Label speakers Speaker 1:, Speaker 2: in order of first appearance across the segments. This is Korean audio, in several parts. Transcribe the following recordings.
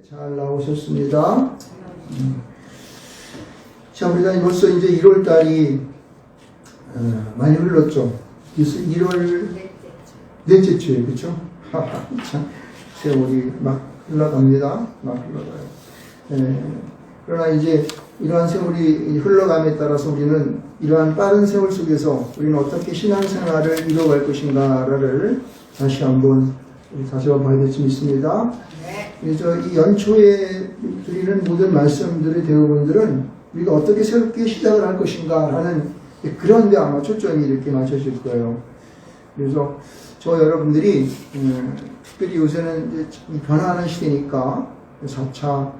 Speaker 1: 잘 나오셨습니다. 자, 우리가 벌써 이제 1월 달이 많이 흘렀죠. 그래서 1월 넷째 주에, 그렇죠? 참 세월이 막 흘러갑니다. 막 흘러가요. 그러나 이제 이러한 세월이 흘러감에 따라서 우리는 이러한 빠른 세월 속에서 우리는 어떻게 신앙생활을 이루어갈 것인가를 다시 한번 봐야 될 수 있습니다. 그래서 이 연초에 드리는 모든 말씀들의 대부분들은 우리가 어떻게 새롭게 시작을 할 것인가라는 그런 데 아마 초점이 이렇게 맞춰질 거예요. 그래서 저 여러분들이 특별히 요새는 이제 변화하는 시대니까 4차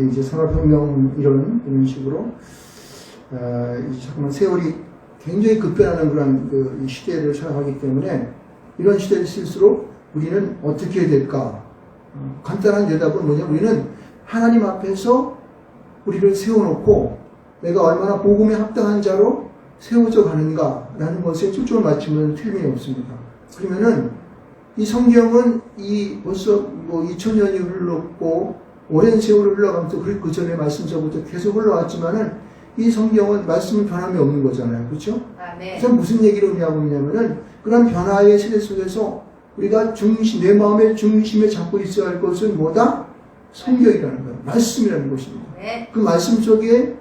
Speaker 1: 이제 산업혁명 이런 식으로 잠깐만 세월이 굉장히 급변하는 그런 그 시대를 살아가기 때문에 이런 시대일수록 우리는 어떻게 해야 될까? 간단한 대답은 뭐냐면 우리는 하나님 앞에서 우리를 세워놓고 내가 얼마나 복음에 합당한 자로 세워져 가는가라는 것에 초점을 맞추면 틀림이 없습니다. 그러면은 이 성경은 벌써 2000년이 흘렀고 오랜 세월을 흘러가면서 그 전에 말씀서부터 계속 흘러왔지만은 이 성경은 말씀은 변함이 없는 거잖아요. 그렇죠? 그래서 무슨 얘기를 의미하고 있냐면은 그런 변화의 세대 속에서 우리가 내 마음의 중심에 잡고 있어야 할 것은 뭐다? 성경이라는 거예요. 말씀이라는 것입니다. 그 말씀 속에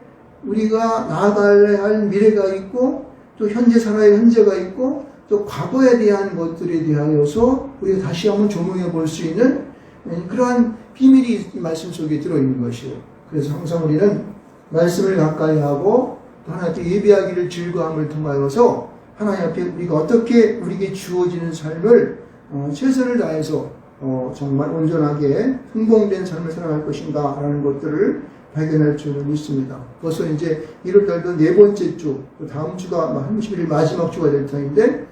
Speaker 1: 우리가 나아가야 할 미래가 있고 또 현재 살아야 할 현재가 있고 또 과거에 대한 것들에 대하여서 우리가 다시 한번 조명해 볼 수 있는 그러한 비밀이 이 말씀 속에 들어있는 것이에요. 그래서 항상 우리는 말씀을 가까이 하고 또 하나님께 예배하기를 즐거움을 통하여서 하나님 앞에 우리가 어떻게 우리에게 주어지는 삶을 최선을 다해서 정말 온전하게 흥봉된 삶을 살아갈 것인가 라는 것들을 발견할 줄은 있습니다. 벌써 이제 1월달도 네 번째 주, 다음 주가 31일 마지막 주가 될 터인데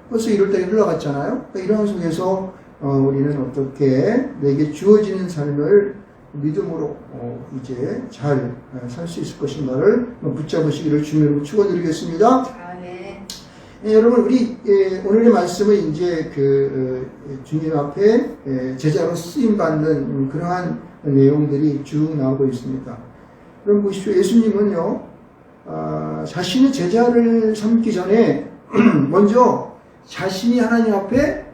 Speaker 1: 벌써 1월달이 흘러갔잖아요. 그러니까 이런 속에서 우리는 어떻게 내게 주어지는 삶을 믿음으로 이제 잘 살 수 있을 것인가를 붙잡으시기를 주님으로 축원드리겠습니다. 여러분 우리 오늘의 말씀은 이제 주님 앞에 제자로 쓰임 받는 그러한 내용들이 쭉 나오고 있습니다. 그럼 보십시오. 예수님은요 자신의 제자를 삼기 전에 먼저 자신이 하나님 앞에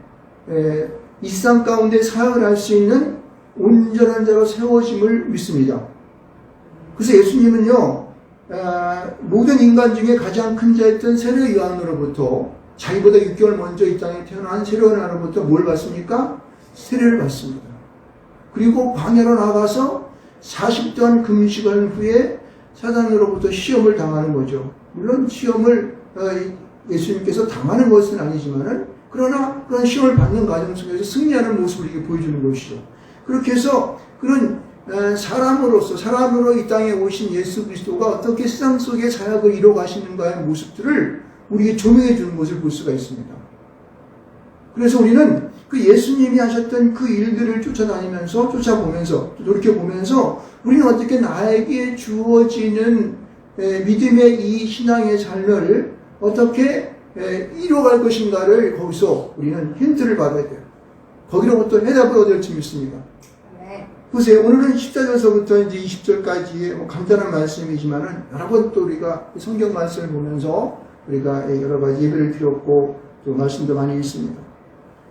Speaker 1: 이 세상 가운데 사역을 할 수 있는 온전한 자로 세워짐을 믿습니다. 그래서 예수님은요 모든 인간 중에 가장 큰 자였던 세례 요한으로부터 자기보다 6개월 먼저 이 땅에 태어난 세례 요한으로부터 뭘 받습니까? 세례를 받습니다. 그리고 광야로 나가서 40년 금식한 후에 사단으로부터 시험을 당하는 거죠. 물론 시험을 예수님께서 당하는 것은 아니지만은 그러나 그런 시험을 받는 과정 속에서 승리하는 모습을 이렇게 보여주는 것이죠. 그렇게 해서 그런 사람으로 이 땅에 오신 예수 그리스도가 어떻게 세상 속에 사역을 이루어 가시는가의 모습들을 우리에게 조명해 주는 것을 볼 수가 있습니다. 그래서 우리는 그 예수님이 하셨던 그 일들을 쫓아보면서 돌이켜보면서 우리는 어떻게 나에게 주어지는 믿음의 이 신앙의 삶을 어떻게 이루어갈 것인가를 거기서 우리는 힌트를 받아야 돼요. 거기로부터 해답을 얻을 줄 믿습니다. 보세요. 오늘은 14절서부터 이제 20절까지의 간단한 말씀이지만은 여러 번 또 우리가 성경 말씀을 보면서 우리가 여러 가지 예배를 드렸고 또 말씀도 많이 있습니다.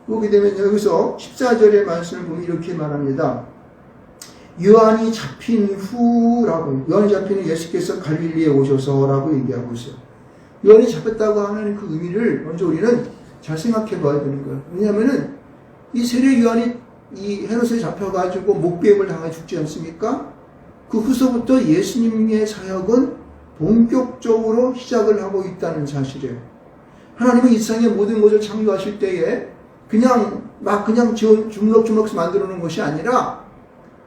Speaker 1: 보게 되면 여기서 14절의 말씀을 보면 이렇게 말합니다. 요한이 잡힌 후는 예수께서 갈릴리에 오셔서라고 얘기하고 있어요. 요한이 잡혔다고 하는 그 의미를 먼저 우리는 잘 생각해 봐야 되는 거예요. 왜냐하면은 이 세례 요한이 이 헤롯에 잡혀가지고 목배임을 당해 죽지 않습니까? 그 후서부터 예수님의 사역은 본격적으로 시작을 하고 있다는 사실이에요. 하나님은 이 세상의 모든 것을 창조하실 때에 그냥 주물럭주물럭 만들어 놓은 것이 아니라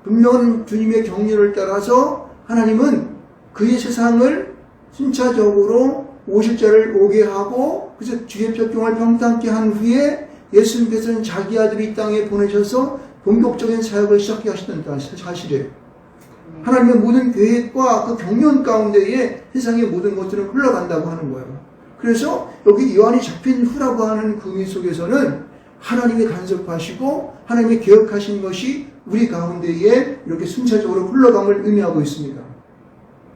Speaker 1: 분명한 주님의 경륜을 따라서 하나님은 그의 세상을 순차적으로 오실 자를 오게 하고 그래서 주의 벽경을 평탄케 한 후에 예수님께서는 자기 아들을 이 땅에 보내셔서 본격적인 사역을 시작해 하시는 사실이에요. 하나님의 모든 계획과 그 경륜 가운데에 세상의 모든 것들은 흘러간다고 하는 거예요. 그래서 여기 요한이 잡힌 후라고 하는 그 의미 속에서는 하나님이 간섭하시고 하나님이 계획하신 것이 우리 가운데에 이렇게 순차적으로 흘러감을 의미하고 있습니다.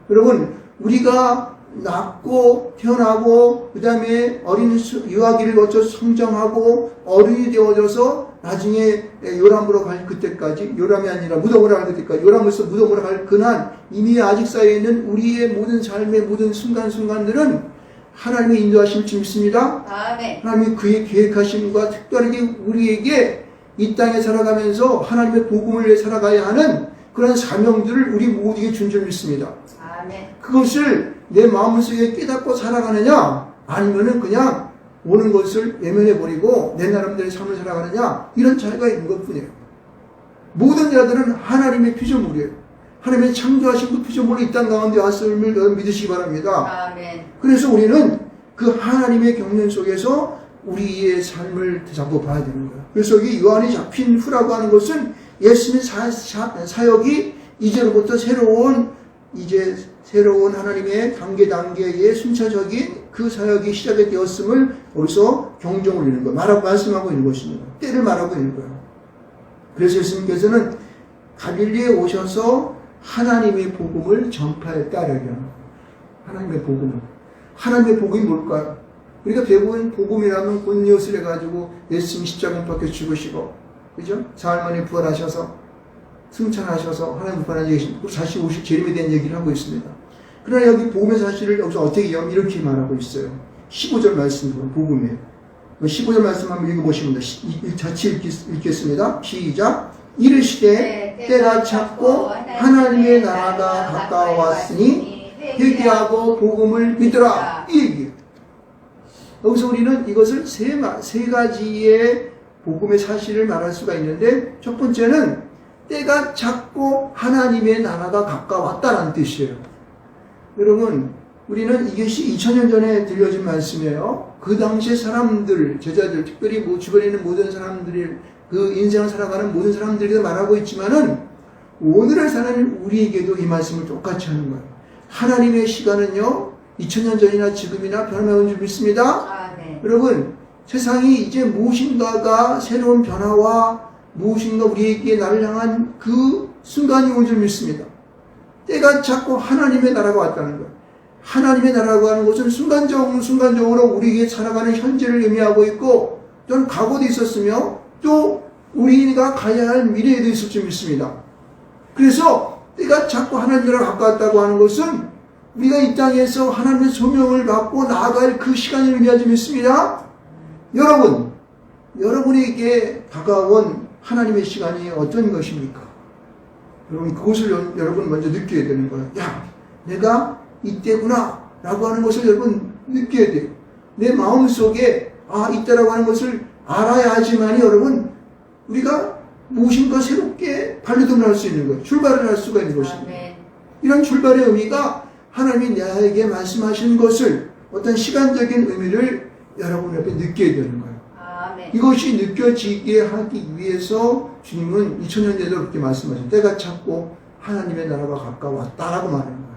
Speaker 1: 여러분, 우리가 낳고 태어나고 그 다음에 어린 유아기를 거쳐서 성장하고 어른이 되어져서 나중에 요람으로 갈 그때까지, 요람이 아니라 무덤으로 갈 그때까지, 요람으로서 무덤으로 갈 그날 이미 아직 쌓여있는 우리의 모든 삶의 모든 순간순간들은 하나님의 인도하심을 믿습니다.
Speaker 2: 아멘.
Speaker 1: 하나님이 그의 계획하심과 특별하게 우리에게 이 땅에 살아가면서 하나님의 복음을 위해 살아가야 하는 그런 사명들을 우리 모두에게 준 줄 믿습니다.
Speaker 2: 아멘.
Speaker 1: 그것을 내 마음속에 깨닫고 살아가느냐, 아니면은 그냥 오는 것을 외면해버리고 내 나름대로의 삶을 살아가느냐, 이런 차이가 있는 것 뿐이에요. 모든 자들은 하나님의 피조물이에요. 하나님의 창조하신 그 피조물이 이 땅 가운데 왔음을 여러분 믿으시기 바랍니다.
Speaker 2: 아멘.
Speaker 1: 그래서 우리는 그 하나님의 경륜 속에서 우리의 삶을 잡고 봐야 되는 거예요. 그래서 여기 요한이 잡힌 후라고 하는 것은 예수님의 사역이 이제로부터 새로운 하나님의 단계의 순차적인 그 사역이 시작이 되었음을 여기서 경종을 울리는 거예요. 말씀하고 있는 것입니다. 때를 말하고 있는 거예요. 그래서 예수님께서는 갈릴리에 오셔서 하나님의 복음을 전파했다라고 합니다. 하나님의 복음을. 하나님의 복음이 뭘까요? 우리가 배운 복음이라면 굿뉴스를 해가지고 예수님 십자가에 박혀 죽으시고, 그죠? 사흘 만에 부활하셔서 승천하셔서 하나님 부활하신 계십니다. 다시 오실 재림에 대한 얘기를 하고 있습니다. 그러나 여기 복음의 사실을 여기서 어떻게 이렇게 말하고 있어요. 15절 말씀, 복음이에요. 15절 말씀 한번 읽어보시면 같이 읽겠습니다. 시작. 이르시되 때가 찼고 하나님의 나라가 가까워왔으니 회개하고 복음을 믿으라. 이 얘기예요. 여기서 우리는 이것을 세 가지의 복음의 사실을 말할 수가 있는데, 첫 번째는 때가 찼고 하나님의 나라가 가까웠다라는 뜻이에요. 여러분, 우리는 이것이 2000년 전에 들려진 말씀이에요. 그 당시의 사람들, 제자들, 특별히 주변에 있는 모든 사람들이, 그 인생을 살아가는 모든 사람들에게 말하고 있지만은 오늘을 사는 우리에게도 이 말씀을 똑같이 하는 거예요. 하나님의 시간은요, 2000년 전이나 지금이나 변함없는 줄 믿습니다.
Speaker 2: 아, 네.
Speaker 1: 여러분, 세상이 이제 무엇인가가 새로운 변화와 무엇인가 우리에게 나를 향한 그 순간이 온 줄 믿습니다. 때가 찼고 하나님의 나라가 왔다는 거예요. 하나님의 나라라고 하는 것은 순간적으로 우리에게 살아가는 현재를 의미하고 있고, 또는 과거도 있었으며 또 우리가 가야 할 미래에도 있을 줄 믿습니다. 그래서 때가 찼고 하나님 나라가 가까웠다고 하는 것은 우리가 이 땅에서 하나님의 소명을 받고 나아갈 그 시간을 의미하지 믿습니다. 여러분에게 다가온 하나님의 시간이 어떤 것입니까? 여러분, 그것을 여러분 먼저 느껴야 되는 거예요. 야, 내가 이때구나 라고 하는 것을 여러분 느껴야 돼요. 내 마음속에 이때라고 하는 것을 알아야 하지만이 여러분, 우리가 무엇인가 새롭게 발돋움을 할 수 있는 거예요. 출발을 할 수가 있는 것입니다.
Speaker 2: 아멘.
Speaker 1: 이런 출발의 의미가 하나님이 나에게 말씀하시는 것을, 어떤 시간적인 의미를 여러분 옆에 느껴야 되는 거예요.
Speaker 2: 아멘.
Speaker 1: 이것이 느껴지게 하기 위해서 주님은 2000년 전에도 그렇게 말씀하셨어요. 때가 찼고 하나님의 나라가 가까웠다라고 말하는 거예요.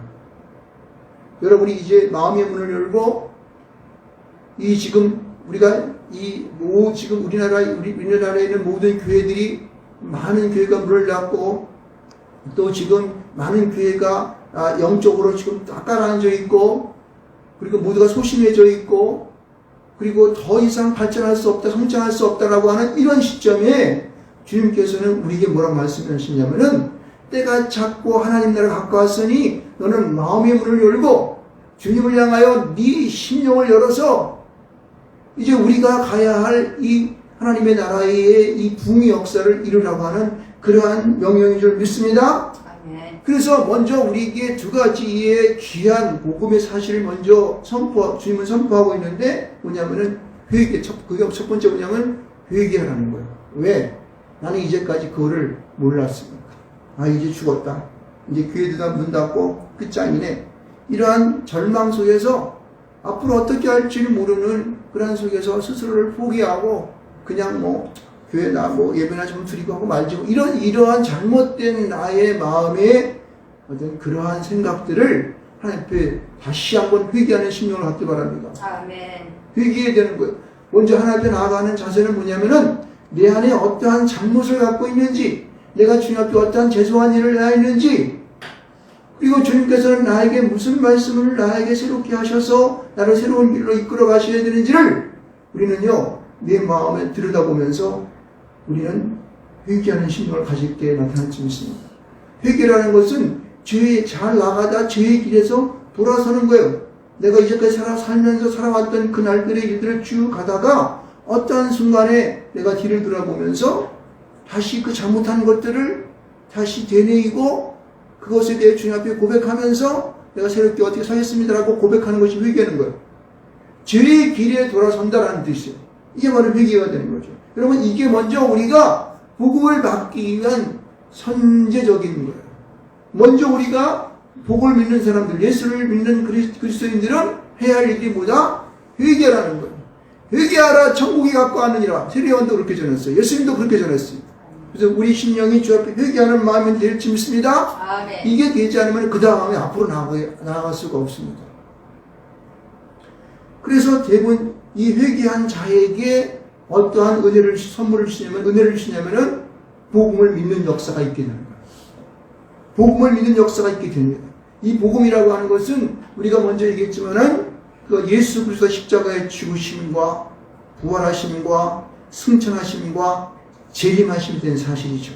Speaker 1: 여러분이 이제 마음의 문을 열고 지금 우리나라에 있는 모든 교회들이, 많은 교회가 문을 닫고, 또 지금 많은 교회가 영적으로 지금 다 가라앉아 있고, 그리고 모두가 소심해져 있고, 그리고 더 이상 발전할 수 없다, 성장할 수 없다라고 하는 이런 시점에 주님께서는 우리에게 뭐라고 말씀하시냐면은, 때가 찼고 하나님 나라가 가까웠으니 너는 마음의 문을 열고 주님을 향하여 네 심령을 열어서 이제 우리가 가야 할 이 하나님의 나라의 이 부흥의 역사를 이루라고 하는 그러한 명령인 줄 믿습니다.
Speaker 2: 아멘.
Speaker 1: 그래서 먼저 우리에게 두 가지의 귀한 복음의 사실을 먼저 주님은 선포하고 있는데, 뭐냐면은 회개. 그게 첫 번째 뭐냐면 회개하라는 거예요. 왜? 나는 이제까지 그거를 몰랐으니까. 이제 죽었다. 이제 교회도 다 문 닫고 끝장이네. 이러한 절망 속에서 앞으로 어떻게 할지를 모르는 그런 속에서 스스로를 포기하고 그냥 교회나 예배나 좀 드리고 하고 말지, 이러한 잘못된 나의 마음에 어떤 그러한 생각들을 하나님 앞에 다시 한번 회개하는 심령을 갖기 바랍니다.
Speaker 2: 아멘.
Speaker 1: 회개해야 되는 거예요. 먼저 하나님 앞에 나아가는 자세는 뭐냐면은 내 안에 어떠한 잘못을 갖고 있는지, 내가 주님 앞에 어떠한 죄송한 일을 하였는지, 그리고 주님께서는 나에게 무슨 말씀을 나에게 새롭게 하셔서 나를 새로운 길로 이끌어 가셔야 되는지를 우리는요, 내 마음에 들여다보면서 우리는 회개하는 심령을 가질 때 나타날 수 있습니다. 회개라는 것은 죄에 잘 나가다 죄의 길에서 돌아서는 거예요. 내가 이제까지 살면서 살아왔던 그 날들의 일들을 쭉 가다가 어떠한 순간에 내가 뒤를 돌아보면서 다시 그 잘못한 것들을 다시 되뇌이고 그것에 대해 주님 앞에 고백하면서 내가 새롭게 어떻게 살겠습니다라고 고백하는 것이 회개하는 거예요. 죄의 길에 돌아선다라는 뜻이에요. 이게 바로 회개가 되는 거죠. 여러분, 이게 먼저 우리가 복음을 받기 위한 선제적인 거예요. 먼저 우리가 복을 믿는 사람들, 예수를 믿는 그리스도인들은 해야 할 일이 뭐다? 회개라는 거예요. 회개하라 천국이 가까웠느니라. 세례요한도 그렇게 전했어요. 예수님도 그렇게 전했어요. 그래서 우리 심령이 주 앞에 회개하는 마음이 될지 믿습니다.
Speaker 2: 아멘.
Speaker 1: 이게 되지 않으면 그 다음에 앞으로 나아갈 수가 없습니다. 그래서 대부분 이 회개한 자에게 어떠한 은혜를 선물을 주시냐면은 복음을 믿는 역사가 있게 되는 거예요. 복음을 믿는 역사가 있게 됩니다. 이 복음이라고 하는 것은 우리가 먼저 얘기했지만은 그 예수 그리스도 십자가의 죽으심과 부활하심과 승천하심과 재림하심이 된 사실이죠.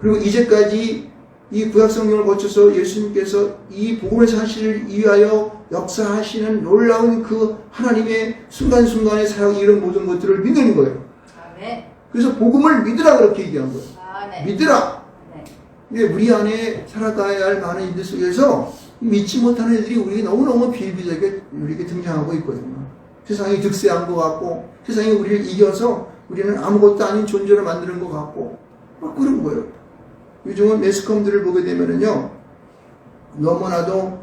Speaker 1: 그리고 이제까지 이 구약 성경을 거쳐서 예수님께서 이 복음의 사실을 위하여 역사하시는 놀라운 그 하나님의 순간순간의 사역 이런 모든 것들을 믿는 거예요.
Speaker 2: 아멘.
Speaker 1: 그래서 복음을 믿으라 그렇게 얘기한 거예요.
Speaker 2: 아멘.
Speaker 1: 믿으라.
Speaker 2: 네.
Speaker 1: 우리 안에 살아가야 할 많은 일들 속에서 믿지 못하는 애들이 우리에게 너무너무 비일비재하게 우리에게 등장하고 있거든요. 세상이 득세한 것 같고 세상이 우리를 이겨서 우리는 아무것도 아닌 존재로 만드는 것 같고 그런 거예요. 요즘은 매스컴들을 보게 되면은요, 너무나도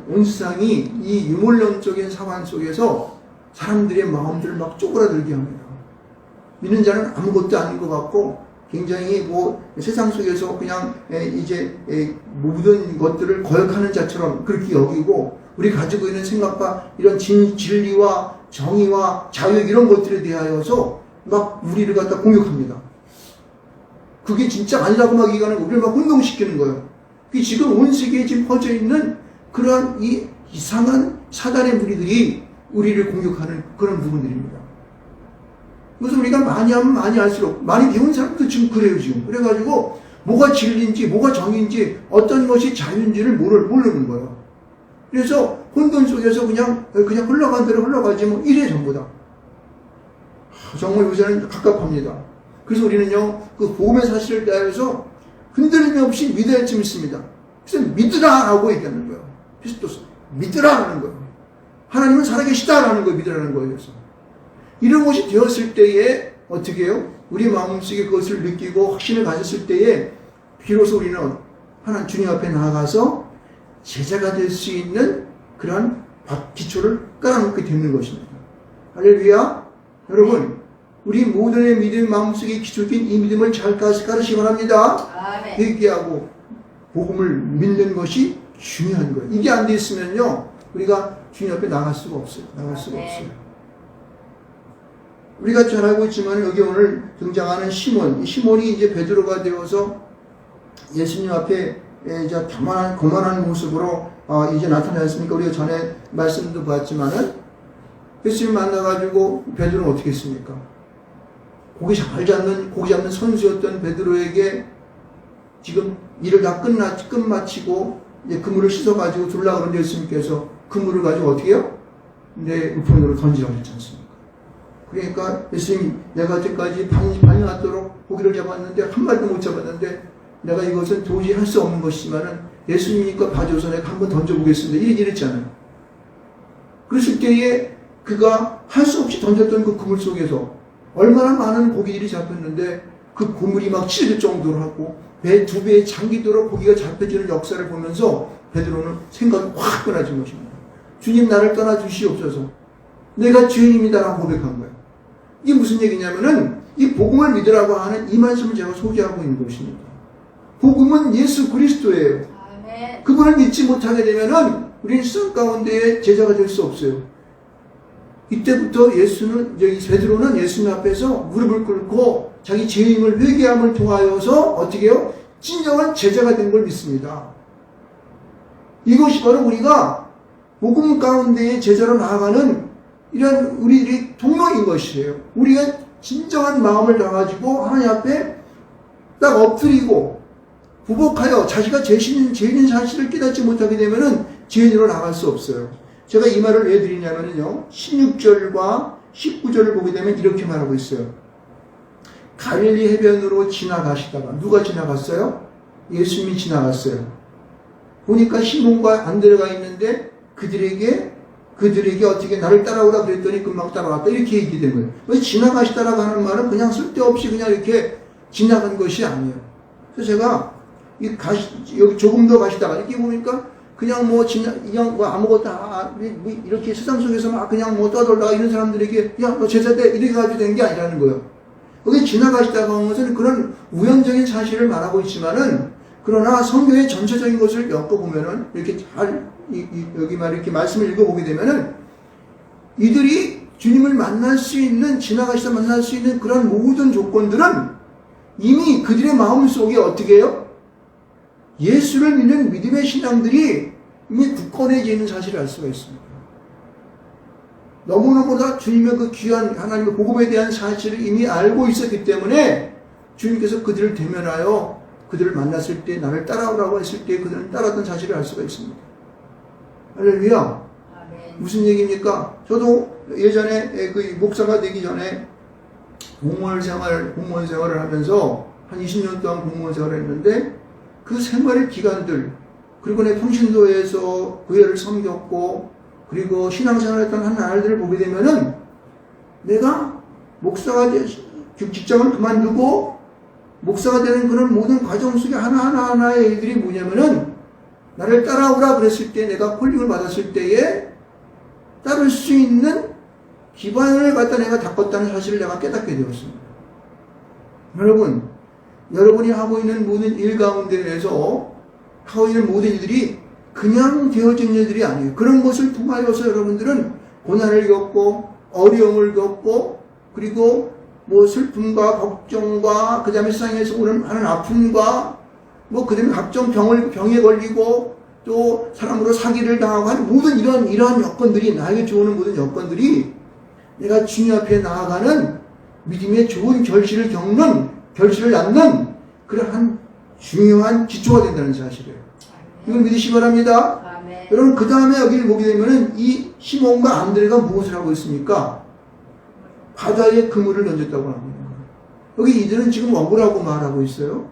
Speaker 1: 온 세상이 이 유물론적인 상황 속에서 사람들의 마음들을 막 쪼그라들게 합니다. 믿는 자는 아무것도 아닌 것 같고 굉장히 세상 속에서 그냥 이제 모든 것들을 거역하는 자처럼 그렇게 여기고 우리 가지고 있는 생각과 이런 진리와 정의와 자유 이런 것들에 대하여서 막 우리를 갖다 공격합니다. 그게 진짜 아니라고 막 얘기하는 거, 우리를 막 혼동시키는 거예요. 그게 지금 온 세계에 지금 퍼져 있는 그러한 이 이상한 사단의 무리들이 우리를 공격하는 그런 부분들입니다. 그래서 우리가 많이 하면 많이 할수록, 많이 배운 사람도 지금 그래요, 지금. 그래가지고, 뭐가 진리인지, 뭐가 정의인지, 어떤 것이 자유인지를 모르는 거예요. 그래서 혼돈 속에서 그냥 흘러간 대로 흘러가지, 이래 전부 다. 정말 요새는 갑갑합니다. 그래서 우리는요, 그 복음의 사실을 대하여서 흔들림이 없이 믿어야 지 믿습니다. 그래서 믿으라라고 얘기하는 거예요. 피스토스. 믿으라라는 거예요. 하나님은 살아계시다라는 걸 믿으라는 거예요. 그래서. 이런 것이 되었을 때에 어떻게 해요? 우리 마음속에 그것을 느끼고 확신을 가졌을 때에 비로소 우리는 하나님 주님 앞에 나아가서 제자가 될 수 있는 그러한 기초를 깔아놓게 되는 것입니다. 할렐루야. 여러분, 우리 모든의 믿음 마음속에 기초된 이 믿음을 잘 가르시기 바랍니다.
Speaker 2: 아멘.
Speaker 1: 회개하고 복음을 믿는 것이 중요한 거예요. 이게 안 돼 있으면요, 우리가 주님 앞에 나갈 수가 없어요. 없어요. 우리가 잘 알고 있지만 여기 오늘 등장하는 시몬, 이 시몬이 이제 베드로가 되어서 예수님 앞에 이제 거만한 모습으로 이제 나타나셨으니까 우리가 전에 말씀도 봤지만은 예수님 만나가지고 베드로는 어떻게 했습니까? 고기 잡는 선수였던 베드로에게 지금 일을 다 끝마치고 이제 그물을 씻어가지고 둘라 그런데 예수님께서 그물을 가지고 어떻게 해요? 내 우편으로 던지라고 했지 않습니까? 그러니까 예수님, 내가 여태까지 반이 났도록 고기를 잡았는데 한 마리도 못 잡았는데 내가 이것은 도저히 할 수 없는 것이지만은 예수님이니까 봐줘서 내가 한번 던져보겠습니다. 이랬잖아요. 그랬을 때에 그가 할 수 없이 던졌던 그 그물 속에서 얼마나 많은 고기들이 잡혔는데 그 그물이 막 찢어질 정도로 하고 두 배의 장기도로 고기가 잡혀지는 역사를 보면서 베드로는 생각이 확 변해진 것입니다. 주님, 나를 떠나 주시옵소서. 내가 죄인입니다라고 고백한 거예요. 이게 무슨 얘기냐면은 이 복음을 믿으라고 하는 이 말씀을 제가 소개하고 있는 것입니다. 복음은 예수 그리스도예요.
Speaker 2: 아멘.
Speaker 1: 그분을 믿지 못하게 되면은 우리는 세상 가운데에 제자가 될 수 없어요. 이때부터 베드로는 예수님 앞에서 무릎을 꿇고 자기 죄인을 회개함을 통하여서 어떻게 해요? 진정한 제자가 된 걸 믿습니다. 이것이 바로 우리가 복음 가운데에 제자로 나아가는 이런 우리들이 통로인 것이에요. 우리가 진정한 마음을 다가지고 하나님 앞에 딱 엎드리고 부복하여 자기가 죄인인 사실을 깨닫지 못하게 되면은 죄인으로 나갈 수 없어요. 제가 이 말을 왜 드리냐면요. 16절과 19절을 보게 되면 이렇게 말하고 있어요. 갈릴리 해변으로 지나가시다가 누가 지나갔어요? 예수님이 지나갔어요. 보니까 시몬과 안드레가 있는데 그들에게 어떻게 나를 따라오라 그랬더니 금방 따라왔다 이렇게 얘기된 거예요. 왜 지나가시다라고 하는 말은 그냥 쓸데없이 그냥 이렇게 지나간 것이 아니에요. 그래서 제가 여기 조금 더 가시다가 이렇게 보니까 그냥 아무것도 이렇게 세상 속에서 막 그냥 떠돌다가 이런 사람들에게 야 너 제자돼 이렇게 가지고 된 게 아니라는 거예요. 여기 지나가시다가 하는 것은 그런 우연적인 사실을 말하고 있지만은 그러나 성경의 전체적인 것을 엮어보면은 이렇게 잘 여기 이렇게 말씀을 읽어보게 되면은 이들이 주님을 만날 수 있는 지나가시다 만날 수 있는 그런 모든 조건들은 이미 그들의 마음속에 어떻게 해요? 예수를 믿는 믿음의 신앙들이 이미 굳건해져 있는 사실을 알 수가 있습니다. 너무너무나 주님의 그 귀한 하나님의 복음에 대한 사실을 이미 알고 있었기 때문에 주님께서 그들을 대면하여 그들을 만났을 때 나를 따라오라고 했을 때 그들은 따랐던 사실을 알 수가 있습니다. 할렐루야. 무슨 얘기입니까? 저도 예전에 그 목사가 되기 전에 공무원 생활을 하면서 한 20년 동안 공무원 생활을 했는데 그 생활의 기간들 그리고 내 평신도에서 교회를 섬겼고 그리고 신앙생활을 했던 한 날들을 보게 되면은 내가 목사가 직장을 그만두고 목사가 되는 그런 모든 과정 속에 하나하나의 일들이 뭐냐면은 나를 따라오라 그랬을 때 내가 콜링을 받았을 때에 따를 수 있는 기반을 갖다 내가 닦았다는 사실을 내가 깨닫게 되었습니다. 여러분이 하고 있는 모든 일 가운데에서 하고 있는 모든 일들이 그냥 되어진 일들이 아니에요. 그런 것을 통하여서 여러분들은 고난을 겪고 어려움을 겪고 그리고 슬픔과 걱정과 그 다음에 세상에서 오는 많은 아픔과 그 다음에 각종 병에 걸리고 또 사람으로 사기를 당하고 하는 모든 이러한 여건들이 나에게 좋은 모든 여건들이 내가 주님 앞에 나아가는 믿음의 좋은 결실을 낳는 그러한 중요한 기초가 된다는 사실이에요. 이걸 믿으시기 바랍니다.
Speaker 2: 아멘.
Speaker 1: 여러분 그 다음에 여기를 보게 되면은 이 시몬과 안드레가 무엇을 하고 있습니까? 바다에 그물을 던졌다고 합니다. 여기 이들은 지금 억울하고 말하고 있어요.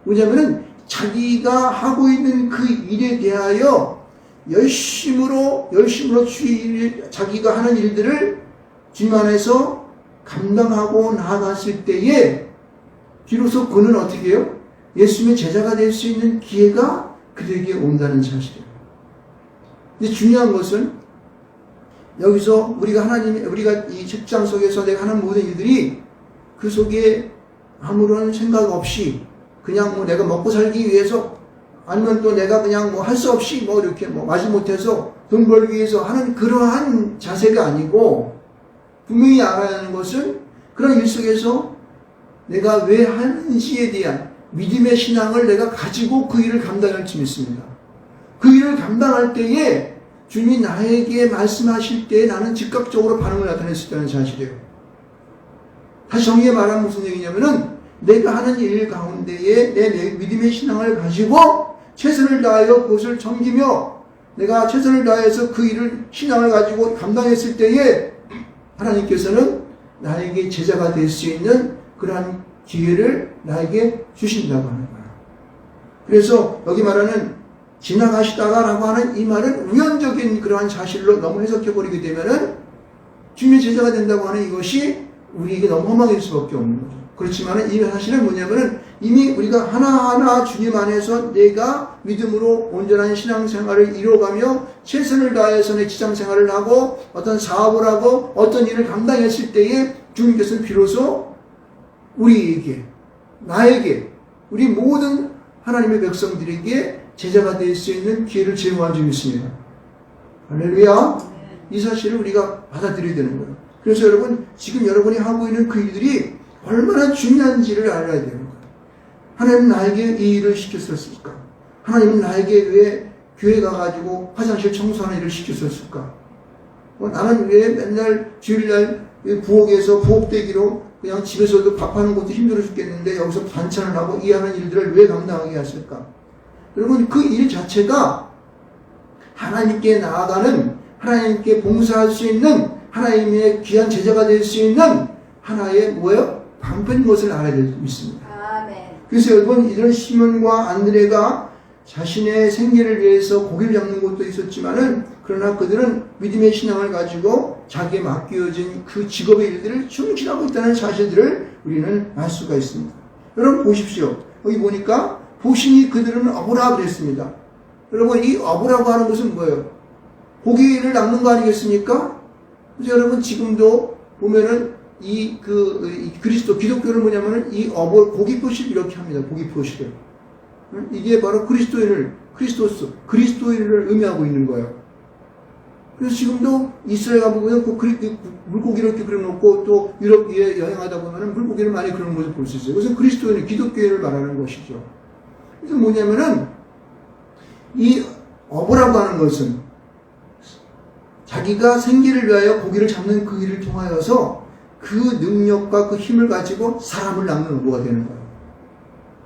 Speaker 1: 왜냐면은 자기가 하고 있는 그 일에 대하여 열심으로 자기가 하는 일들을 주님 안에서 감당하고 나아갔을 때에 비로소 그는 어떻게 해요? 예수님의 제자가 될 수 있는 기회가 그들에게 온다는 사실이에요. 근데 중요한 것은 여기서 우리가 이 책장 속에서 내가 하는 모든 일들이 그 속에 아무런 생각 없이 그냥 내가 먹고 살기 위해서 아니면 또 내가 그냥 할 수 없이 이렇게 마지못해서 돈 벌기 위해서 하는 그러한 자세가 아니고 분명히 알아야 하는 것은 그런 일 속에서 내가 왜 하는지에 대한 믿음의 신앙을 내가 가지고 그 일을 감당할지 믿습니다. 그 일을 감당할 때에 주님이 나에게 말씀하실 때 나는 즉각적으로 반응을 나타낼 수 있다는 사실이에요. 다시 정리해 말하면 무슨 얘기냐면은 내가 하는 일 가운데에 내 믿음의 신앙을 가지고 최선을 다하여 그것을 섬기며 내가 최선을 다해서 그 일을 신앙을 가지고 감당했을 때에 하나님께서는 나에게 제자가 될 수 있는 그러한 기회를 나에게 주신다고 하는 거예요. 그래서 여기 말하는 지나가시다가 라고 하는 이 말은 우연적인 그러한 사실로 너무 해석해버리게 되면은 주님의 제자가 된다고 하는 이것이 우리에게 너무 험악일 수밖에 없는 거죠. 그렇지만은 이 사실은 뭐냐면은 이미 우리가 하나하나 주님 안에서 내가 믿음으로 온전한 신앙생활을 이루어가며 최선을 다해서 내 직장생활을 하고 어떤 사업을 하고 어떤 일을 감당했을 때에 주님께서는 비로소 우리에게 나에게 우리 모든 하나님의 백성들에게 제자가 될 수 있는 기회를 제공한 줄 믿습니다. 할렐루야. 이 사실을 우리가 받아들여야 되는 거예요. 그래서 여러분 지금 여러분이 하고 있는 그 일들이 얼마나 중요한지를 알아야 되는 거예요. 하나님은 나에게 이 일을 시켰었을까? 하나님은 나에게 왜 교회 가가지고 화장실 청소하는 일을 시켰었을까? 나는 왜 맨날 주일날 부엌에서 부엌대기로 그냥 집에서도 밥하는 것도 힘들어 죽겠는데 여기서 반찬을 하고 이 하는 일들을 왜 감당하게 했을까? 여러분 그 일 자체가 하나님께 나아가는, 하나님께 봉사할 수 있는, 하나님의 귀한 제자가 될 수 있는 하나의 뭐예요? 방편인 것을 알아야 될 수 있습니다.
Speaker 2: 아멘.
Speaker 1: 그래서 여러분 이런 시몬과 안드레가 자신의 생계를 위해서 고기를 잡는 것도 있었지만은, 그러나 그들은 믿음의 신앙을 가지고 자기에 맡겨진 그 직업의 일들을 충실하고 있다는 사실들을 우리는 알 수가 있습니다. 여러분 보십시오. 여기 보니까 보시니 그들은 어부라 그랬습니다. 여러분 이 어부라고 하는 것은 뭐예요? 고기를 낚는 거 아니겠습니까? 그래서 여러분 지금도 보면은 이 그리스도 기독교는 뭐냐면은 이 어부 고기 표시를 이렇게 합니다. 고기 표시를. 이게 바로 그리스도인을 의미하고 있는 거예요. 그래서 지금도 이스라엘 가보면 물고기를 이렇게 그려놓고 또 유럽에 여행하다 보면 물고기를 많이 그리는 것을 볼 수 있어요. 그래서 그리스도인은 기독교인을 말하는 것이죠. 그래서 뭐냐면은 이 어부라고 하는 것은 자기가 생계를 위하여 고기를 잡는 그 일을 통하여서 그 능력과 그 힘을 가지고 사람을 낚는 어부가 되는 거예요.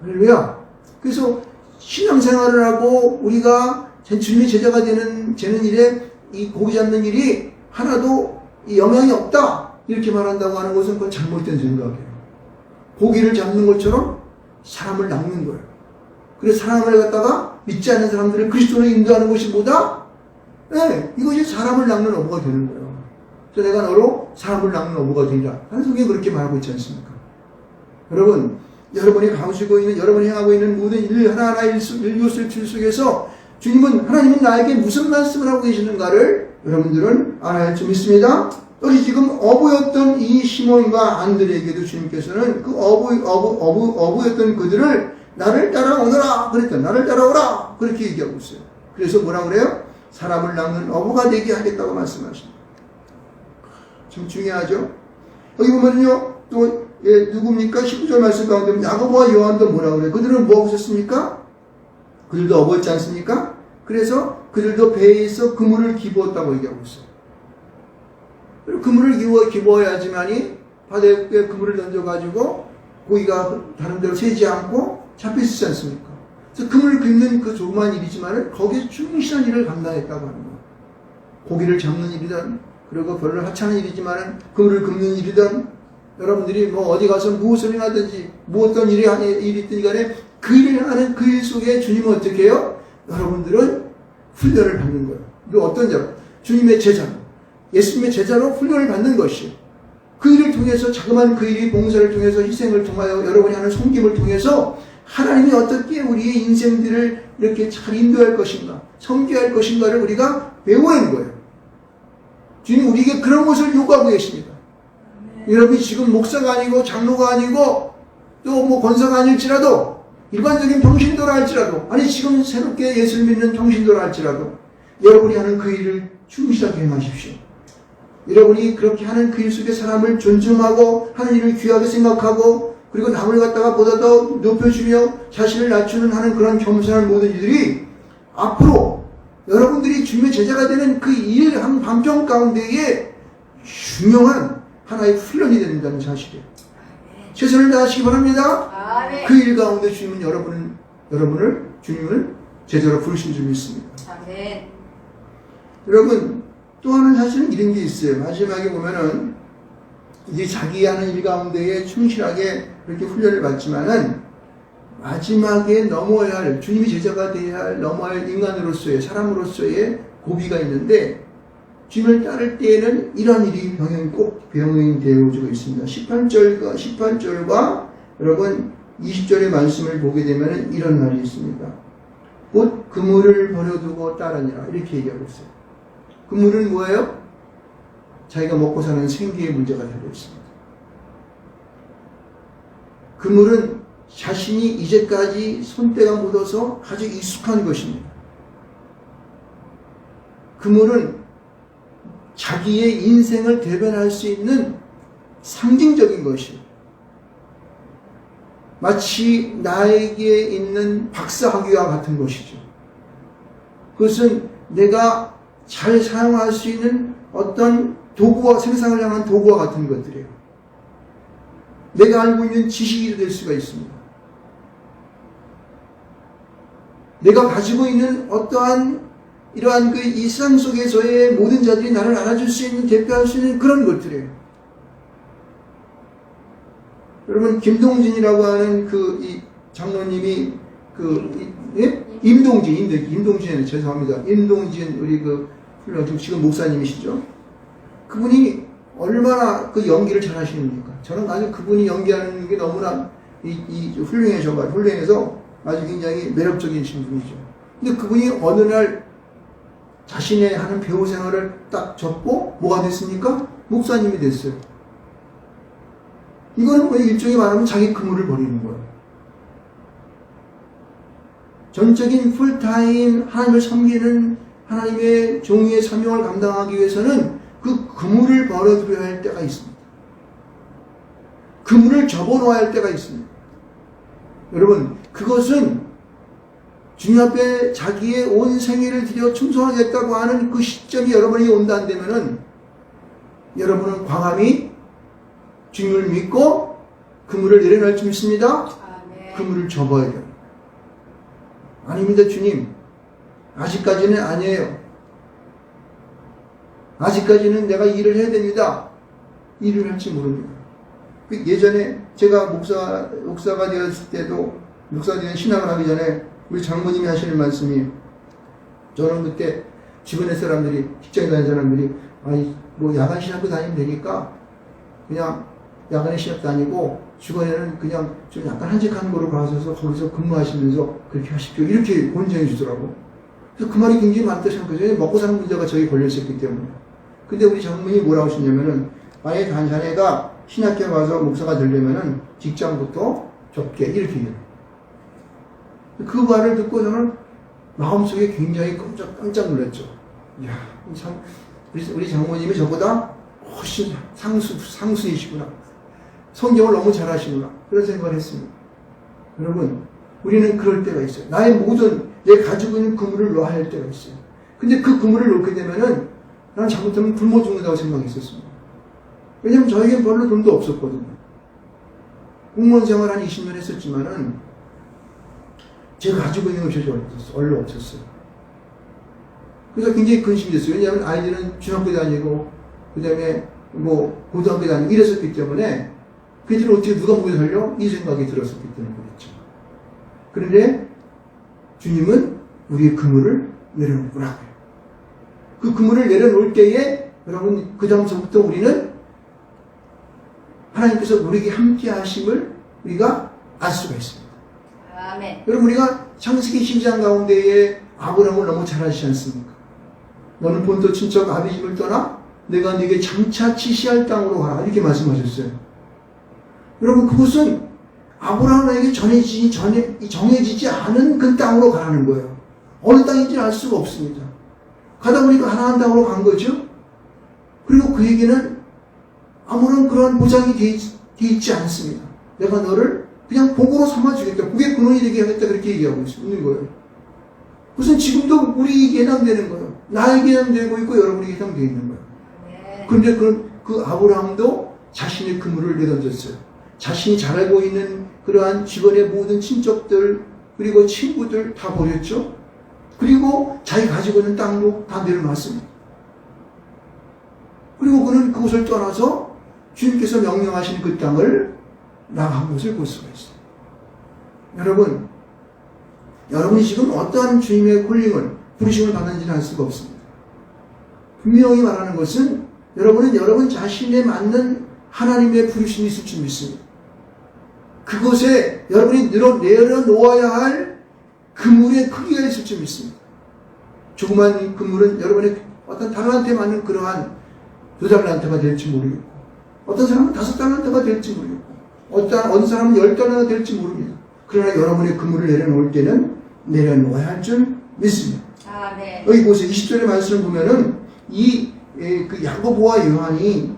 Speaker 1: 할렐루야. 그래서 신앙생활을 하고 우리가 주님의 제자가 되는 일에 이 고기 잡는 일이 하나도 영향이 없다 이렇게 말한다고 하는 것은 그건 잘못된 생각이에요. 고기를 잡는 것처럼 사람을 낚는 거예요. 그래서 사람을 갖다가 믿지 않는 사람들을 그리스도로 인도하는 것이 뭐다? 네, 이것이 사람을 낚는 어부가 되는 거예요. 그래서 내가 너로 사람을 낚는 어부가 되리라 하는 성경이 그렇게 말하고 있지 않습니까? 여러분, 여러분이 가지고 있는, 여러분이 행하고 있는 모든 일 하나하나 일요슬 속에서 하나님은 나에게 무슨 말씀을 하고 계시는가를 여러분들은 알아야 할 줄 믿습니다. 여기 지금 어부였던 이 시몬과 안드레에게도 주님께서는 그 어부였던 그들을 나를 따라오너라 그랬다. 나를 따라오라 그렇게 얘기하고 있어요. 그래서 뭐라 그래요? 사람을 낚는 어부가 되게 하겠다고 말씀하십니다. 참 중요하죠. 여기 보면요 또 누굽니까? 19절 말씀 가운데 야고보와 요한도 뭐라 그래요? 그들은 뭐 하고 있었습니까? 그들도 어부였지 않습니까? 그래서 그들도 배에 있어 그물을 기부었다고 얘기하고 있어요. 그물을 기부어야지만이 바다에 그물을 던져가지고 고기가 다른 데로 새지 않고 잡힐 수 있지 않습니까? 그래서 그물을 깁는 그 조그만 일이지만 거기에 충실한 일을 감당했다고 하는 거예요. 고기를 잡는 일이든 그리고 별로 하찮은 일이지만 그물을 깁는 일이든 여러분들이 뭐 어디 가서 무엇을 하든지 어떤 일이 있든 간에 그 일을 하는 그 일 속에 주님은 어떻게 해요? 여러분들은 훈련을 받는 거예요. 이거 어떤 자로? 주님의 제자로, 예수님의 제자로 훈련을 받는 것이에요. 그 일을 통해서 자그마한 그 일이 봉사를 통해서 희생을 통하여 여러분이 하는 섬김을 통해서 하나님이 어떻게 우리의 인생들을 이렇게 잘 인도할 것인가, 섬겨야 할 것인가를 우리가 배우는 거예요. 주님 우리에게 그런 것을 요구하고 계십니다. 여러분이 지금 목사가 아니고 장로가 아니고 또 뭐 권사가 아닐지라도 일반적인 평신도라 할지라도 아니 지금 새롭게 예수를 믿는 평신도라 할지라도 여러분이 하는 그 일을 충실하게 행하십시오. 여러분이 그렇게 하는 그 일 속에 사람을 존중하고 하는 일을 귀하게 생각하고 그리고 남을 갖다가 보다 더 높여주며 자신을 낮추는 하는 그런 겸손한 모든 일들이 앞으로 여러분들이 주님의 제자가 되는 그 일 한 방편 가운데에 중요한 하나의 훈련이 된다는 사실이에요. 최선을 다하시기 바랍니다. 그 일 가운데 주님은 여러분을 주님을 제자로 부르신 줄 믿습니다.
Speaker 2: 아멘.
Speaker 1: 여러분 또 하나는 사실은 이런 게 있어요. 마지막에 보면은 이제 자기 하는 일 가운데에 충실하게 그렇게 훈련을 받지만은 마지막에 넘어야 할 주님이 제자가 되어야 할 넘어야 할 인간으로서의 사람으로서의 고비가 있는데 주님을 따를 때에는 이런 일이 꼭 병행이 되어지고 있습니다. 18절과 여러분 20절의 말씀을 보게 되면 이런 말이 있습니다. 곧 그물을 버려두고 따르니라 이렇게 얘기하고 있어요. 그물은 뭐예요? 자기가 먹고 사는 생계의 문제가 달려 있습니다. 그물은 자신이 이제까지 손때가 묻어서 아주 익숙한 것입니다. 그물은 자기의 인생을 대변할 수 있는 상징적인 것이에요. 마치 나에게 있는 박사학위와 같은 것이죠. 그것은 내가 잘 사용할 수 있는 어떤 도구와 세상을 향한 도구와 같은 것들이에요. 내가 알고 있는 지식이 될 수가 있습니다. 내가 가지고 있는 어떠한 이러한 그 이 세상 속에서의 모든 자들이 나를 알아줄 수 있는, 대표할 수 있는 그런 것들이에요. 여러분, 김동진이라고 하는 이 장로님이 임동진, 죄송합니다. 임동진, 우리 지금 목사님이시죠? 그분이 얼마나 그 연기를 잘 하시는가. 저는 아주 그분이 연기하는 게 너무나 훌륭해서 아주 굉장히 매력적인 분이죠. 근데 그분이 어느 날 자신의 하는 배우 생활을 딱 접고 뭐가 됐습니까? 목사님이 됐어요. 이거는 뭐 일종의 말하면 자기 그물을 버리는 거예요. 전적인 풀타임 하나님을 섬기는 하나님의 종의 사명을 감당하기 위해서는 그 그물을 버려두려야 할 때가 있습니다. 그물을 접어놓아야 할 때가 있습니다. 여러분, 그것은 주님 앞에 자기의 온 생애를 들여 충성하겠다고 하는 그 시점이 여러분에게 온다 한다면은 여러분은 광함이 주님을 믿고 그물을 내려놓을 줄 믿습니다. 그물을 접어야 돼요. 아닙니다, 주님. 아직까지는 아니에요. 아직까지는 내가 일을 해야 됩니다. 일을 할지 모릅니다. 예전에 제가 목사가 되었을 때도, 목사가 되는 신학을 하기 전에 우리 장모님이 하시는 말씀이, 저는 그때 주변의 사람들이, 직장에 다니는 사람들이, 아니, 뭐 야간 신학교 다니면 되니까 그냥 야간에 신학 다니고 주간에는 그냥 좀 약간 한적한 거로 가셔서 거기서 근무하시면서 그렇게 하십시오. 이렇게 권장해 주더라고. 그래서 그 말이 굉장히 많다 생각해요. 먹고 사는 문제가 저희 걸려있었기 때문에. 근데 우리 장모님이 뭐라고 하시냐면은, 만약에 자네가 신학교 가서 목사가 되려면은 직장부터 접게, 이렇게 얘기해요. 그 말을 듣고 저는 마음속에 굉장히 깜짝 놀랐죠. 이야, 참, 우리 장모님이 저보다 훨씬 상수이시구나. 성경을 너무 잘하시구나. 그런 생각을 했습니다. 여러분, 우리는 그럴 때가 있어요. 나의 모든, 내가 가지고 있는 그물을 놓아야 할 때가 있어요. 근데 그 그물을 놓게 되면은 나는 잘못하면 굶어 죽는다고 생각했었습니다. 왜냐면 저에겐 별로 돈도 없었거든요. 공무원 생활 한 20년 했었지만은 제가 가지고 있는 것이 얼마 없었어요. 그래서 굉장히 근심이 됐어요. 왜냐하면 아이들은 중학교 다니고, 그 다음에 뭐 고등학교 다니고 이랬었기 때문에 그들을 어떻게 누가 먹여 살려? 이 생각이 들었었기 때문에 그랬죠. 그런데 주님은 우리의 그물을 내려놓구나. 그 그물을 내려놓을 때에 여러분, 그 다음서부터 우리는 하나님께서 우리에게 함께 하심을 우리가 알 수가 있습니다.
Speaker 2: 아멘.
Speaker 1: 여러분, 우리가 창세기 12장 가운데에 아브라함을 너무 잘 아시지 않습니까? 너는 본토 친척 아비 집을 떠나 내가 네게 장차 지시할 땅으로 가라, 이렇게 말씀하셨어요. 여러분, 그것은 아브라함에게 정해지지 않은 그 땅으로 가라는 거예요. 어느 땅인지는 알 수가 없습니다. 가다 보니까 가나안 땅으로 간 거죠. 그리고 그에게는 아무런 그런 보장이 돼 있지 않습니다. 내가 너를 그냥 복으로 삼아주겠다, 복의 근원이 되게 하겠다, 그렇게 얘기하고 있는 거예요. 그것은 지금도 우리에게 해당되는 거예요. 나에게 해당되고 있고 여러분에게 해당되어 있는 거예요. 그런데 그 아브라함도 자신의 그물을 내던졌어요. 자신이 잘 알고 있는 그러한 주변의 모든 친척들, 그리고 친구들 다 버렸죠. 그리고 자기 가지고 있는 땅도 다 내려놨습니다. 그리고 그는 그곳을 떠나서 주님께서 명령하신 그 땅을 나간 것을 볼 수가 있어요. 여러분이 지금 어떠한 주님의 콜링을, 부르심을 받는지는 알 수가 없습니다. 분명히 말하는 것은 여러분은 여러분 자신에 맞는 하나님의 부르심이 있을 줄 믿습니다. 그곳에 여러분이 내려놓아야 할 그물의 크기가 있을 줄 믿습니다. 조그만 그물은 여러분의 어떤 달란트에 맞는 그러한 2달란트가 될지 모르겠고, 어떤 사람은 5달란트가 될지 모르겠고, 어떤 사람은 10달란트가 될지 모릅니다. 그러나 여러분의 그물을 내려놓을 때는 내려놓아야 할 줄 믿습니다.
Speaker 2: 아멘.
Speaker 1: 여기 보세요. 20절의 말씀을 보면은 그 야고보와 요한이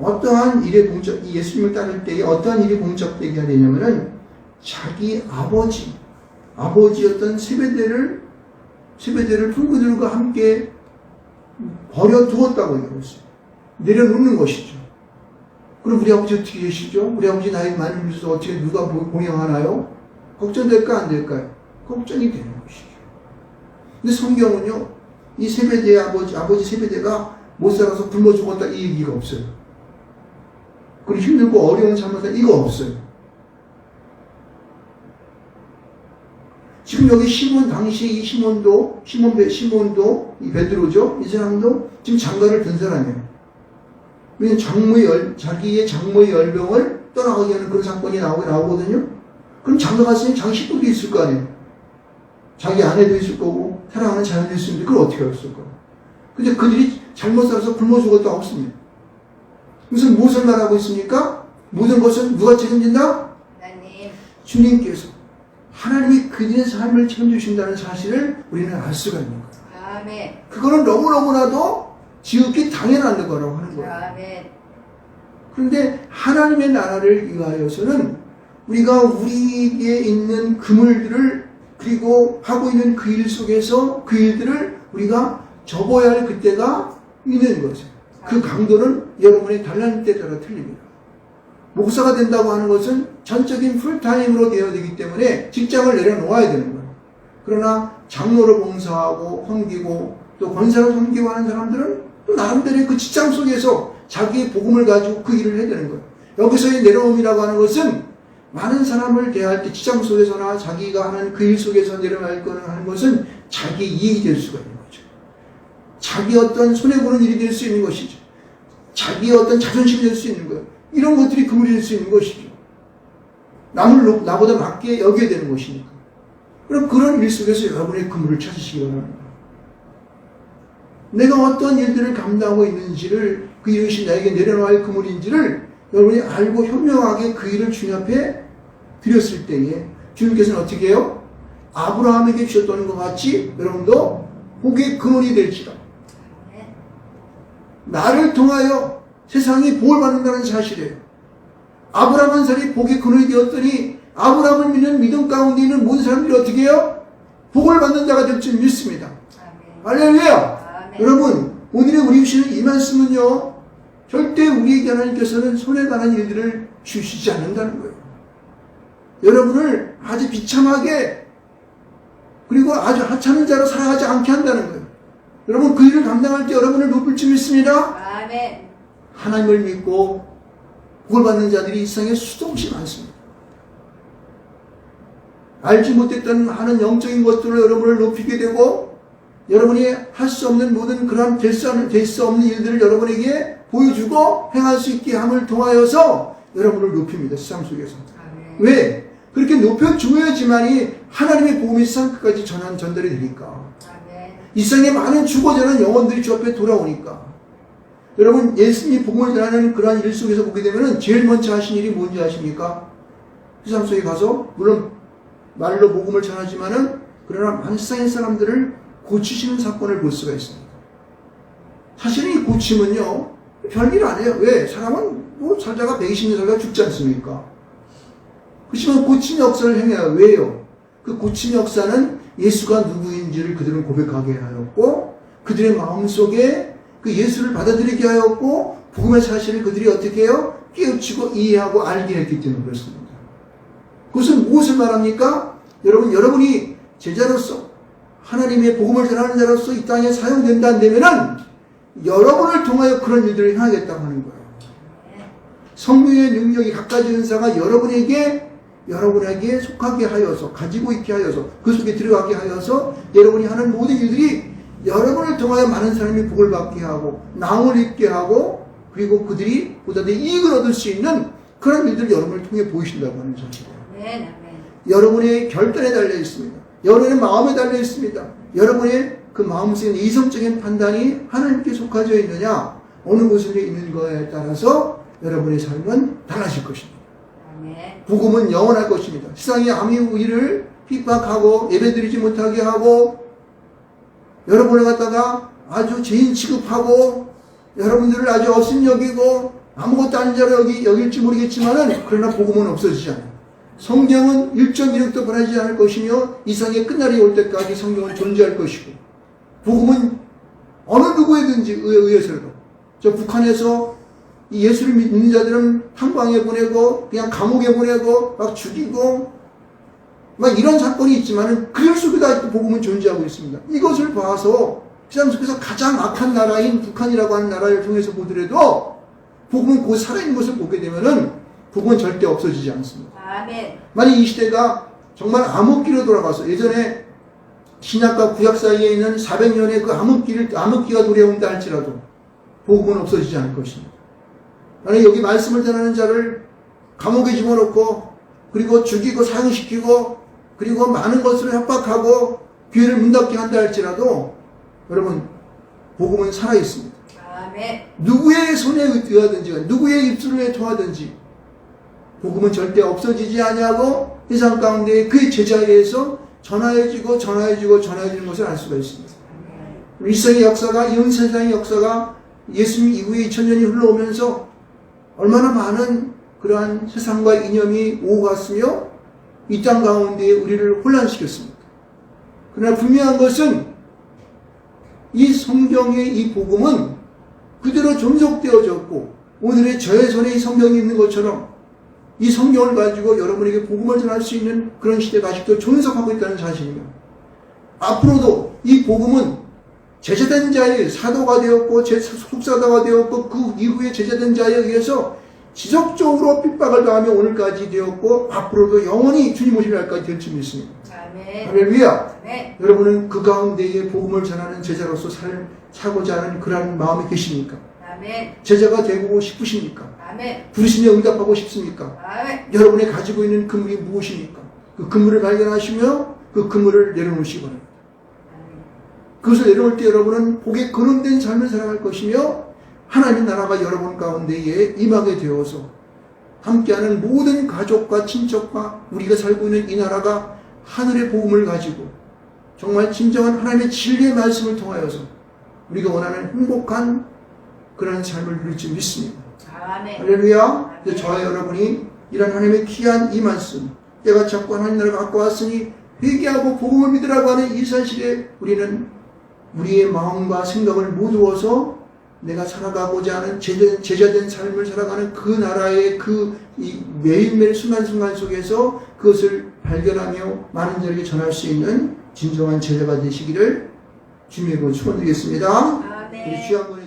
Speaker 1: 어떠한 일에 이 예수님을 따를 때에 어떠한 일이 봉착되게 해야 되냐면은 자기 아버지였던 세베대를 품꾼들과 함께 버려두었다고 얘기했어요. 내려놓는 것이죠. 그럼 우리 아버지 어떻게 계시죠? 우리 아버지 나이 많이 들어서 어떻게 누가 공양하나요? 걱정될까 안 될까요? 걱정이 되는 것이죠. 근데 성경은요, 이 세베대의 아버지 세베대가 못 살아서 굶어 죽었다 이 얘기가 없어요. 그리고 힘들고 어려운 삶을 살 이거 없어요. 지금 여기 당시 이 시몬도 이 베드로죠. 이 사람도 지금 장가를 든 사람이에요. 왜냐면 자기의 장모의 열병을 떠나가게 하는 그런 사건이 나오거든요. 그럼 장가 갔으니 자기 식구도 있을 거 아니에요. 자기 아내도 있을 거고, 사랑하는 자녀도 있을 텐데, 그걸 어떻게 알았을 거예요. 근데 그들이 잘못 살아서 굶어 죽었다 없습니다. 무슨 무엇을 말하고 있습니까? 모든 것은 누가 책임진다?
Speaker 2: 하나님.
Speaker 1: 주님께서. 하나님이 그들의 삶을 책임주신다는 사실을 우리는 알 수가 있는 거예요.
Speaker 2: 아멘.
Speaker 1: 그거는 너무너무나도 지극히 당연한 거라고 하는 거예요.
Speaker 2: 아멘.
Speaker 1: 그런데 하나님의 나라를 위하여서는 우리가 우리에게 있는 그물들을 그리고 하고 있는 그 일 속에서 그 일들을 우리가 접어야 할 그때가 있는 거죠. 그 강도는 여러분의 달란트에 따라 틀립니다. 목사가 된다고 하는 것은 전적인 풀타임으로 되어야 되기 때문에 직장을 내려놓아야 되는 거예요. 그러나 장로로 봉사하고 섬기고 또 권사로 섬기고 하는 사람들은 또 나름대로의 그 직장 속에서 자기의 복음을 가지고 그 일을 해야 되는 거예요. 여기서의 내려옴이라고 하는 것은 많은 사람을 대할 때 직장 속에서나 자기가 하는 그 일 속에서 내려갈 거는 하는 것은 자기 이익이 될 수가 있는 거죠. 자기 어떤 손해보는 일이 될 수 있는 것이죠. 자기의 어떤 자존심이 될 수 있는 거예요. 이런 것들이 그물이 될 수 있는 것이죠. 남을 나보다 낮게 여겨야 되는 것이니까. 그럼 그런 일 속에서 여러분의 그물을 찾으시기 바랍니다. 내가 어떤 일들을 감당하고 있는지를 그 이것이 나에게 내려놓아야 그물인지를 여러분이 알고 현명하게 그 일을 주님 앞에 드렸을 때에 주님께서는 어떻게 해요? 아브라함에게 주셨던 것 같이 여러분도 복의 그물이 될지라. 나를 통하여 세상이 복을 받는다는 사실이에요. 아브라함 한 사람이 복의 근원이 되었더니 아브라함을 믿는 믿음 가운데 있는 모든 사람들이 어떻게 해요? 복을 받는 자가 될 줄 믿습니다. 할렐루야! 여러분, 오늘의 우리 주시는 이 말씀은요, 절대 우리에게 하나님께서는 손에 관한 일들을 주시지 않는다는 거예요. 여러분을 아주 비참하게 그리고 아주 하찮은 자로 살아가지 않게 한다는 거예요. 여러분 그 일을 감당할 때 여러분을 높일 줄 믿습니다.
Speaker 2: 아멘.
Speaker 1: 하나님을 믿고 복을 받는 자들이 이 세상에 수도 없이 많습니다. 알지 못했던 하는 영적인 것들로 여러분을 높이게 되고 여러분이 할 수 없는 모든 그러한 될 수 없는 일들을 여러분에게 보여주고 행할 수 있게 함을 통하여서 여러분을 높입니다. 세상 속에서.
Speaker 2: 아멘.
Speaker 1: 왜? 그렇게 높여줘야지만이 하나님의 복음이 세상 끝까지 전달이 되니까.
Speaker 2: 아멘.
Speaker 1: 이 세상에 많은 죽어자는 영혼들이 주 앞에 돌아오니까. 여러분 예수님이 복음을 전하는 그러한 일 속에서 보게 되면 제일 먼저 하신 일이 뭔지 아십니까? 세상 속에 가서 물론 말로 복음을 전하지만은 그러나 많은 세상의 사람들을 고치시는 사건을 볼 수가 있습니다. 사실은 이 고침은요 별일 아니에요. 왜? 사람은 뭐 살다가 120년 살다가 죽지 않습니까? 그렇지만 고침 역사를 행해요. 왜요? 그 고침 역사는 예수가 누구인지를 그들은 고백하게 하였고 그들의 마음속에 그 예수를 받아들이게 하였고 복음의 사실을 그들이 어떻게 해요? 깨우치고 이해하고 알게 했기 때문에 그렇습니다. 그것은 무엇을 말합니까? 여러분이 제자로서 하나님의 복음을 전하는 자로서 이 땅에 사용된다 한다면은 여러분을 통하여 그런 일들을 행하겠다고 하는 거예요. 성령의 능력이 각가지 은사가 여러분에게 속하게 하여서 가지고 있게 하여서 그 속에 들어가게 하여서 여러분이 하는 모든 일들이 여러분을 통하여 많은 사람이 복을 받게 하고 나음을 입게 하고 그리고 그들이 보다 더 이익을 얻을 수 있는 그런 일들을 여러분을 통해 보이신다고 하는 사실이에요. 여러분의 결단에 달려 있습니다. 여러분의 마음에 달려 있습니다. 여러분의 그 마음속에 이성적인 판단이 하나님께 속하져 있느냐 어느 곳에 있는 거에 따라서 여러분의 삶은 달라질 것입니다. 복음은 영원할 것입니다. 세상이 아무 일을 핍박하고 예배드리지 못하게 하고 여러분을 갖다가 아주 죄인 취급하고 여러분들을 아주 업신여기고 아무것도 아닌 자로 여길지 모르겠지만은 그러나 복음은 없어지지 않아요. 성경은 1.1획도 변하지 않을 것이며 이상의 끝날이 올 때까지 성경은 존재할 것이고 복음은 어느 누구에든지 의해서라도 저 북한에서 이 예수를 믿는 자들은 탄광에 보내고 그냥 감옥에 보내고 막 죽이고 막 이런 사건이 있지만은 그럴 속에다 복음은 존재하고 있습니다. 이것을 봐서 세상 속에서 가장 악한 나라인 북한이라고 하는 나라를 통해서 보더라도 복음은 곧 살아있는 것을 보게 되면은 복음은 절대 없어지지 않습니다.
Speaker 2: 아멘.
Speaker 1: 만약 이 시대가 정말 암흑기로 돌아가서 예전에 신약과 구약 사이에 있는 400년의 그 암흑기가 도래온다 할지라도 복음은 없어지지 않을 것입니다. 만약 여기 말씀을 전하는 자를 감옥에 집어넣고 그리고 죽이고 사형시키고 그리고 많은 것을 협박하고 교회를 문 닫게 한다 할지라도 여러분 복음은 살아있습니다.
Speaker 2: 아멘.
Speaker 1: 누구의 손에 의하든지 누구의 입술에 통하든지 복음은 절대 없어지지 아니하고 세상 가운데 그의 제자에 의해서 전하여지는 것을 알 수가 있습니다. 일생의 역사가 이 세상의 역사가 예수님 이후에 2000년이 흘러오면서 얼마나 많은 그러한 세상과 이념이 오고 갔으며 이 땅 가운데 우리를 혼란시켰습니까? 그러나 분명한 것은 이 성경의 이 복음은 그대로 존속되어졌고 오늘의 저의 손에 이 성경이 있는 것처럼 이 성경을 가지고 여러분에게 복음을 전할 수 있는 그런 시대가 아직도 존속하고 있다는 사실이며 앞으로도 이 복음은 제자된 자의 사도가 되었고 속사도가 되었고 그 이후에 제자된 자에 의해서 지속적으로 핍박을 당하며 오늘까지 되었고 앞으로도 영원히 주님 오실 날까지 될 줄 믿습니다.
Speaker 2: 아멘.
Speaker 1: 할렐루야.
Speaker 2: 네.
Speaker 1: 여러분은 그 가운데에 복음을 전하는 제자로서 사고자 하는 그런 마음이 계십니까?
Speaker 2: 아멘.
Speaker 1: 제자가 되고 싶으십니까?
Speaker 2: 아멘.
Speaker 1: 부르심에 응답하고 싶습니까?
Speaker 2: 아멘.
Speaker 1: 여러분이 가지고 있는 그물이 무엇입니까? 그 그물을 발견하시며 그 그물을 내려놓으시기 바랍니다. 그것을 내려놓을 때 여러분은 복에 근원된 삶을 살아갈 것이며 하나님 나라가 여러분 가운데에 임하게 되어서 함께하는 모든 가족과 친척과 우리가 살고 있는 이 나라가 하늘의 복음을 가지고 정말 진정한 하나님의 진리의 말씀을 통하여서 우리가 원하는 행복한 그런 삶을 누릴 줄 믿습니다.
Speaker 2: 아멘.
Speaker 1: 할렐루야. 저와 여러분이 이런 하나님의 귀한 이 말씀 때가 찼고 하나님 나라가 갖고 왔으니 회개하고 복음을 믿으라고 하는 이 사실에 우리는 우리의 마음과 생각을 모두어서 내가 살아가고자 하는 제자된 삶을 살아가는 그 나라의 그 매일매일 순간순간 속에서 그것을 발견하며 많은 자에게 전할 수 있는 진정한 제자가 되시기를 주님의 이름으로 축원드리겠습니다.
Speaker 2: 아멘.
Speaker 1: 우리 주여 한번